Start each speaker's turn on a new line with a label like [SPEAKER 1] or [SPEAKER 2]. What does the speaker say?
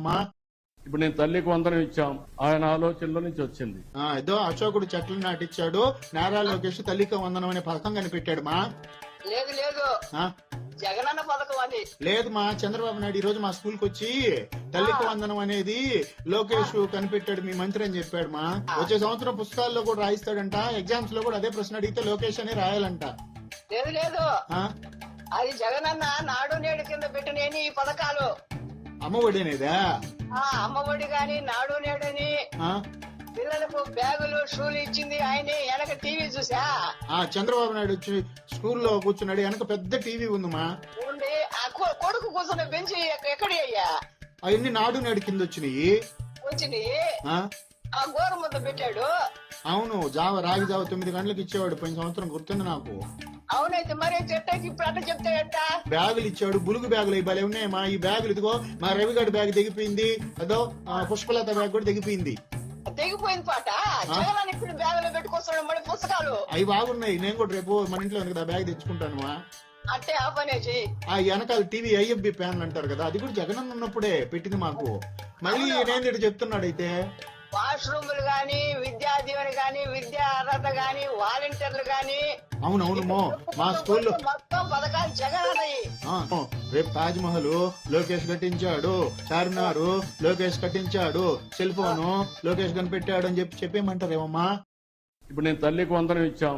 [SPEAKER 1] అమ్మా
[SPEAKER 2] ఇప్పుడు నేను తల్లికి వందనం ఇచ్చాం, ఆయన ఆలోచనలో నుంచి వచ్చింది.
[SPEAKER 1] ఏదో అశోకుడు చెట్లు నాటిచ్చాడు, నారా లోకేష్ తల్లికి వందనం అనే పథకం కనిపెట్టాడు మా.
[SPEAKER 3] లేదు లేదు, జగనన్న పథకం అది
[SPEAKER 1] లేదు మా. చంద్రబాబు నాయుడు ఈ రోజు మా స్కూల్ కి వచ్చి తల్లికి వందనం అనేది లోకేష్ కనిపెట్టాడు మీ మంత్రి అని చెప్పాడు మా. వచ్చే సంవత్సరం పుస్తకాల్లో కూడా రాయిస్తాడంట, ఎగ్జామ్స్ లో కూడా అదే ప్రశ్న అడిగితే లోకేష్ అని రాయాలంట.
[SPEAKER 3] లేదు లేదు, అది జగనన్న నాడు నేడు కింద పెట్టిన ఈ పథకాలు.
[SPEAKER 1] అమ్మ ఒడి అనేదా?
[SPEAKER 3] అమ్మ ఒడి గాని నాడు నేడని పిల్లలకు బ్యాగులు షూలు ఇచ్చింది ఆయనే. వెనక టీవీ చూసా
[SPEAKER 1] చంద్రబాబు నాయుడు వచ్చి స్కూల్లో కూర్చున్నాడు, వెనక పెద్ద టీవీ ఉందమ్మా.
[SPEAKER 3] ఉండి ఆ కొడుకు కూర్చున్న బెంచి ఎక్కడి అయ్యా
[SPEAKER 1] అవన్నీ నాడు నేడు కింద వచ్చినాయి.
[SPEAKER 3] ఆ గోరు ముద్ద పెట్టాడు.
[SPEAKER 1] అవును, రాగి జావ 9 గంటలకు ఇచ్చేవాడు పోయిన సంవత్సరం, గుర్తుంది నాకు.
[SPEAKER 3] అవునైతే మరి చెట్టకి ఇప్పుడు అట్లా చెప్తే ఎట్టా?
[SPEAKER 1] బ్యాగులు ఇచ్చాడు, బులుగు బ్యాగులు ఇవ్వాలి ఉన్నాయమ్మా. ఈ బ్యాగులు ఇదిగో మా రవిగడ్ బ్యాగ్ దిగిపోయింది, అదో పుష్పలత బ్యాగ్ కూడా దిగిపోయింది.
[SPEAKER 3] తెగిపోయింది పాట. జగన్ ఇప్పుడు బ్యాగులో పెట్టుకొస్తాడు మరి పుస్తకాలు.
[SPEAKER 1] అవి బాగున్నాయి, నేను కూడా రేపు మన ఇంట్లో ఉంది కదా బ్యాగ్ తెచ్చుకుంటాను.
[SPEAKER 3] అట్టే ఆ పనేసి
[SPEAKER 1] ఆ వెనకాల టీవీ ఐఎఫ్బి ప్యానల్ అంటారు కదా, అది కూడా జగన్ ఉన్నప్పుడే పెట్టింది మాకు. మళ్ళీ నేను చెప్తున్నాడు అయితే
[SPEAKER 3] వాష్రూములు గాని, విద్యా దీవెన గాని, విద్యా అర్హత గాని, వాలంటీర్లు గాని.
[SPEAKER 1] అవునవును మా స్కూల్లో
[SPEAKER 3] మొత్తం పథకాలు జగన్.
[SPEAKER 1] రేపు తాజ్ మహల్ లోకేష్ కట్టించాడు, చార్మినార్ లోకేష్ కట్టించాడు, సెల్ ఫోన్ లోకేష్ కనిపెట్టాడు అని చెప్పేయమంటారేమమ్మా.
[SPEAKER 2] ఇప్పుడు నేను తల్లికి వందనం ఇచ్చాం,